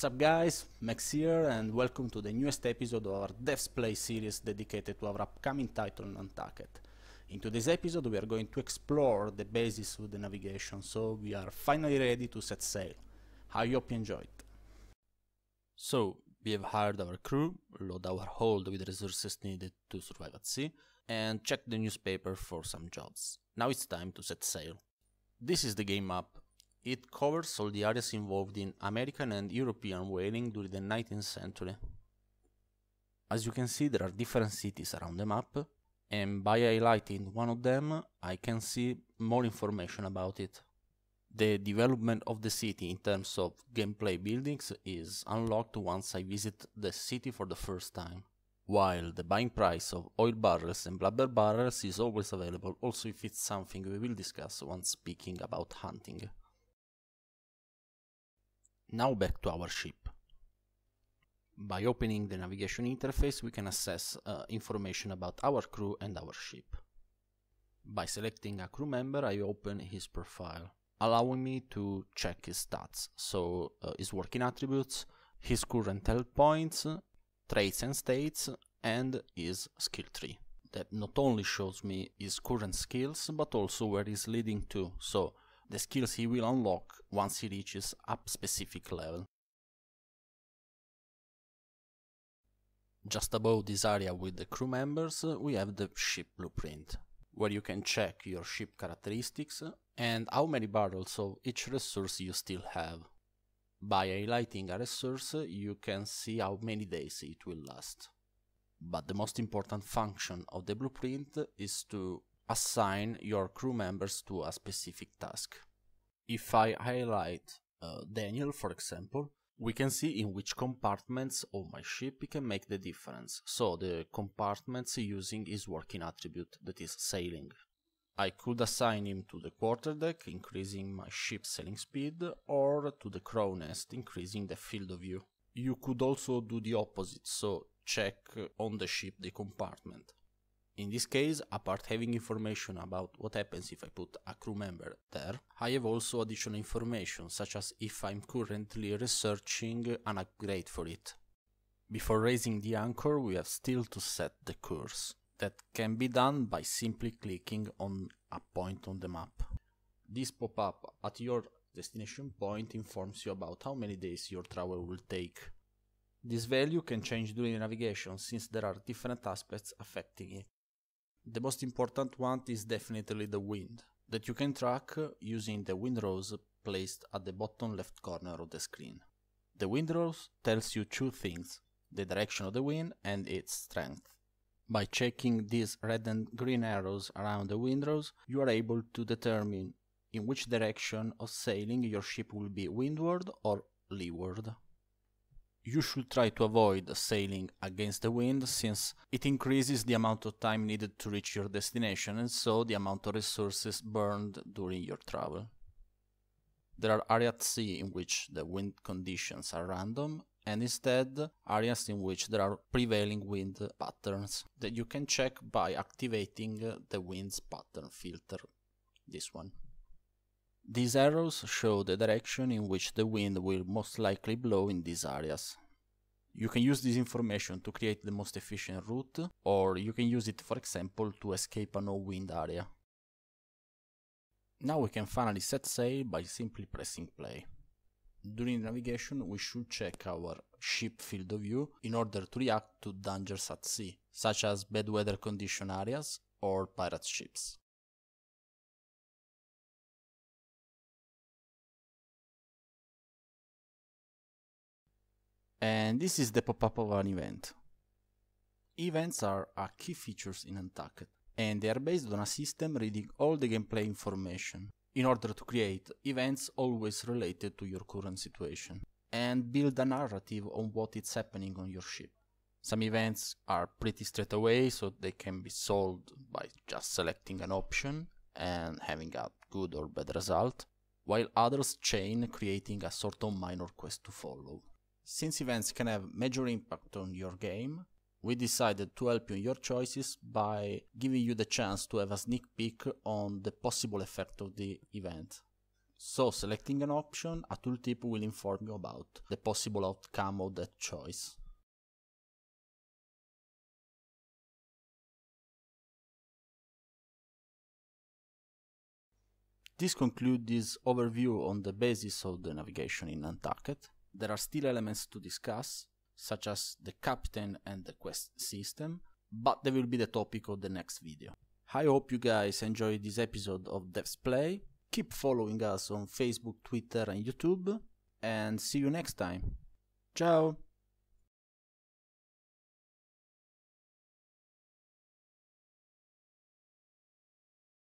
What's up guys, Max here and welcome to the newest episode of our Devs Play series dedicated to our upcoming title Nantucket. In today's episode we are going to explore the basis of the navigation, so we are finally ready to set sail. I hope you enjoyed. So, we have hired our crew, load our hold with resources needed to survive at sea, and check the newspaper for some jobs. Now it's time to set sail. This is the game map. It covers all the areas involved in American and European whaling during the 19th century. As you can see, there are different cities around the map, and by highlighting one of them, I can see more information about it. The development of the city in terms of gameplay buildings is unlocked once I visit the city for the first time, while the buying price of oil barrels and blubber barrels is always available, also if it's something we will discuss once speaking about hunting. Now back to our ship. By opening the navigation interface we can access information about our crew and our ship. By selecting a crew member I open his profile, allowing me to check his stats, so his working attributes, his current health points, traits and states, and his skill tree. That not only shows me his current skills but also where he's leading to, so the skills he will unlock once he reaches a specific level. Just above this area with the crew members we have the ship blueprint, where you can check your ship characteristics and how many barrels of each resource you still have. By highlighting a resource you can see how many days it will last. But the most important function of the blueprint is to assign your crew members to a specific task. If I highlight Daniel, for example, we can see in which compartments of my ship he can make the difference, so the compartments using his working attribute, that is sailing. I could assign him to the quarterdeck, increasing my ship's sailing speed, or to the crow nest, increasing the field of view. You could also do the opposite, so check on the ship the compartment. In this case, apart having information about what happens if I put a crew member there, I have also additional information, such as if I'm currently researching an upgrade for it. Before raising the anchor, we have still to set the course. That can be done by simply clicking on a point on the map. This pop-up at your destination point informs you about how many days your travel will take. This value can change during navigation, since there are different aspects affecting it. The most important one is definitely the wind, that you can track using the wind rose placed at the bottom left corner of the screen. The wind rose tells you two things, the direction of the wind and its strength. By checking these red and green arrows around the wind rose, you are able to determine in which direction of sailing your ship will be, windward or leeward. You should try to avoid sailing against the wind, since it increases the amount of time needed to reach your destination and so the amount of resources burned during your travel. There are areas at sea in which the wind conditions are random, and instead areas in which there are prevailing wind patterns that you can check by activating the winds pattern filter, this one. These arrows show the direction in which the wind will most likely blow in these areas. You can use this information to create the most efficient route, or you can use it, for example, to escape a no-wind area. Now we can finally set sail by simply pressing play. During navigation we should check our ship field of view in order to react to dangers at sea, such as bad weather condition areas or pirate ships. And this is the pop-up of an event. Events are a key features in Nantucket, and they are based on a system reading all the gameplay information, in order to create events always related to your current situation, and build a narrative on what is happening on your ship. Some events are pretty straight away, so they can be solved by just selecting an option and having a good or bad result, while others chain, creating a sort of minor quest to follow. Since events can have major impact on your game, we decided to help you in your choices by giving you the chance to have a sneak peek on the possible effect of the event. So selecting an option, a tooltip will inform you about the possible outcome of that choice. This concludes this overview on the basis of the navigation in Nantucket. There are still elements to discuss, such as the captain and the quest system, but they will be the topic of the next video. I hope you guys enjoyed this episode of Devs Play. Keep following us on Facebook, Twitter and YouTube, and see you next time. Ciao!